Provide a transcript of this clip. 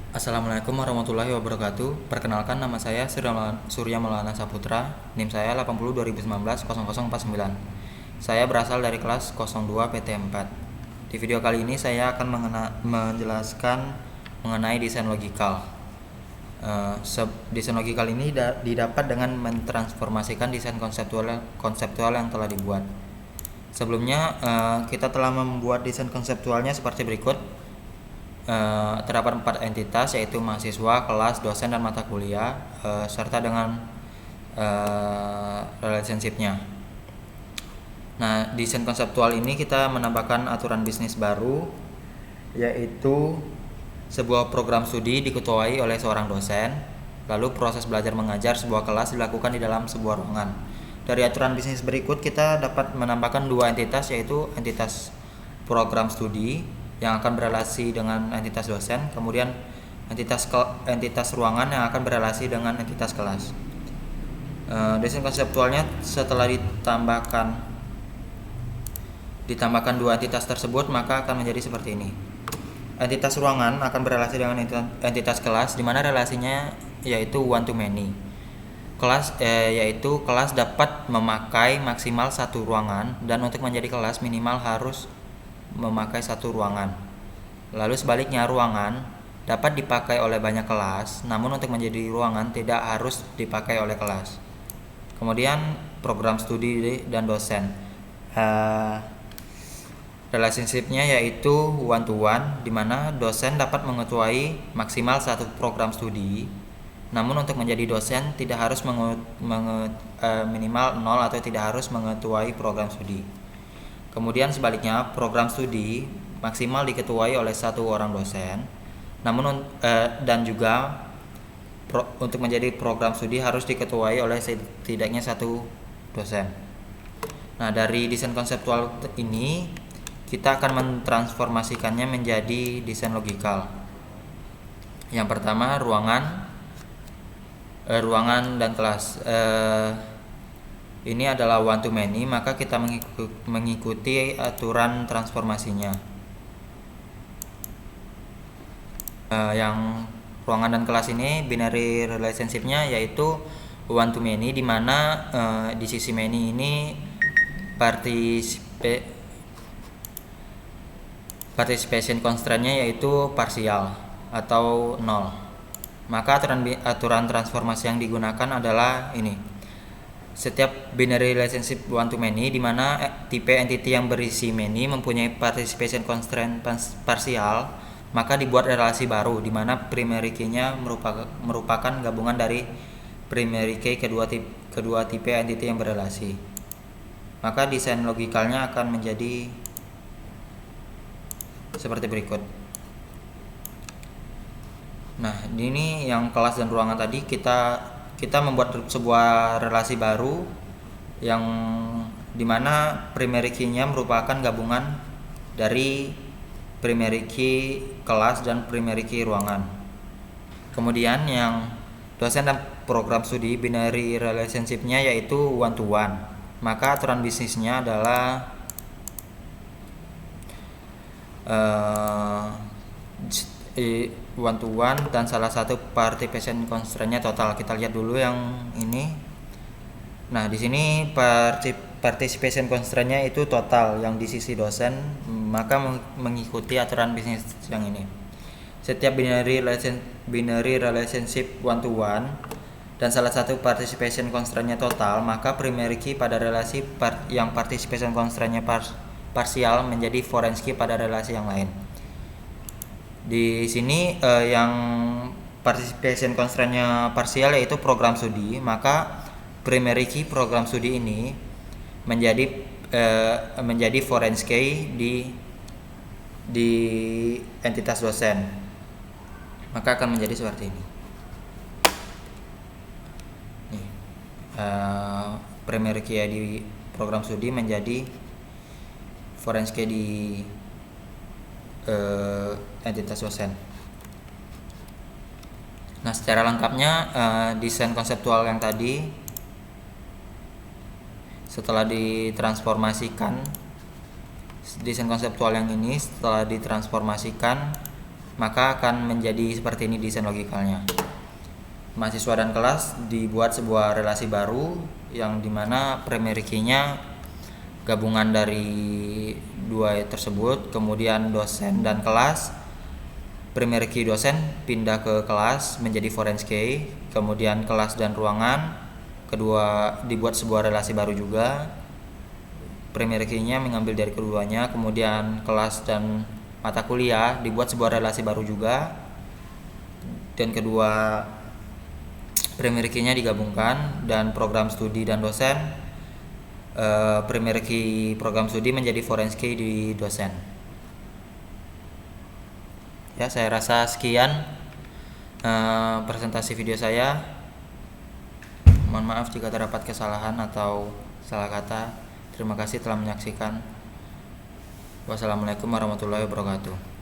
Assalamualaikum warahmatullahi wabarakatuh. Perkenalkan, nama saya Surya Maulana Saputra. NIM saya 80 2019 0049. Saya berasal dari kelas 02 PT 4. Di video kali ini saya akan menjelaskan mengenai desain logikal. Desain logikal ini didapat dengan mentransformasikan desain konseptual yang telah dibuat. Sebelumnya kita telah membuat desain konseptualnya seperti berikut. Terdapat 4 entitas, yaitu mahasiswa, kelas, dosen, dan mata kuliah, serta dengan relationship-nya. Nah, desain konseptual ini kita menambahkan aturan bisnis baru, yaitu sebuah program studi diketuai oleh seorang dosen, lalu proses belajar mengajar sebuah kelas dilakukan di dalam sebuah ruangan. Dari aturan bisnis berikut kita dapat menambahkan 2 entitas, yaitu entitas program studi yang akan berelasi dengan entitas dosen, kemudian entitas ruangan yang akan berelasi dengan entitas kelas. Desain konseptualnya setelah ditambahkan 2 entitas tersebut, maka akan menjadi seperti ini. Entitas ruangan akan berelasi dengan entitas kelas, di mana relasinya yaitu one to many. Yaitu kelas dapat memakai maksimal 1 ruangan, dan untuk menjadi kelas minimal harus memakai 1 ruangan. Lalu sebaliknya, ruangan dapat dipakai oleh banyak kelas, namun untuk menjadi ruangan tidak harus dipakai oleh kelas. Kemudian program studi dan dosen, relationship-nya yaitu one to one, di mana dosen dapat mengetuai maksimal 1 program studi, namun untuk menjadi dosen tidak harus minimal 0 atau tidak harus mengetuai program studi. Kemudian sebaliknya, program studi maksimal diketuai oleh 1 orang dosen, namun dan juga untuk menjadi program studi harus diketuai oleh setidaknya 1 dosen. Nah, dari desain konseptual ini kita akan mentransformasikannya menjadi desain logikal. Yang pertama, ruangan dan kelas. Ini adalah one to many, maka kita mengikuti aturan transformasinya. Yang ruangan dan kelas ini binary relationship-nya yaitu one to many, di mana di sisi many ini participation constraint-nya yaitu parsial atau 0. Maka aturan transformasi yang digunakan adalah ini. Setiap binary relationship one to many, di mana tipe entity yang berisi many mempunyai participation constraint parsial, maka dibuat relasi baru, di mana primary key-nya merupakan gabungan dari primary key kedua tipe entity yang berelasi. Maka desain logikalnya akan menjadi seperti berikut. Nah, ini yang kelas dan ruangan tadi kita membuat sebuah relasi baru yang dimana primary key-nya merupakan gabungan dari primary key kelas dan primary key ruangan. Kemudian yang dosen dan program studi, binary relationship-nya yaitu one to one. Maka aturan bisnisnya adalah one to one, dan salah satu participation constraint-nya total. Kita lihat dulu yang ini. Nah, di sini participation constraint-nya itu total yang di sisi dosen, maka mengikuti aturan bisnis yang ini. Setiap binary relationship one to one dan salah satu participation constraint-nya total, maka primary key pada relasi yang participation constraint-nya parsial menjadi foreign key pada relasi yang lain. Di sini yang participation constraint-nya parsial yaitu program studi, maka primary key program studi ini menjadi foreign key di entitas dosen. Maka akan menjadi seperti ini. Nih, primary key di program studi menjadi foreign key di entitas dosen. Nah, secara lengkapnya desain konseptual yang tadi setelah ditransformasikan, desain konseptual yang ini setelah ditransformasikan maka akan menjadi seperti ini desain logikalnya. Mahasiswa dan kelas dibuat sebuah relasi baru yang dimana primary key-nya gabungan dari dua tersebut, kemudian dosen dan kelas. Primary key dosen pindah ke kelas menjadi foreign key, kemudian kelas dan ruangan kedua dibuat sebuah relasi baru juga. Primary key-nya mengambil dari keduanya, kemudian kelas dan mata kuliah dibuat sebuah relasi baru juga, dan kedua primary key-nya digabungkan, dan program studi dan dosen primary key program studi menjadi foreign key di dosen. Ya, saya rasa sekian presentasi video saya. Mohon maaf jika terdapat kesalahan atau salah kata. Terima kasih telah menyaksikan. Wassalamualaikum warahmatullahi wabarakatuh.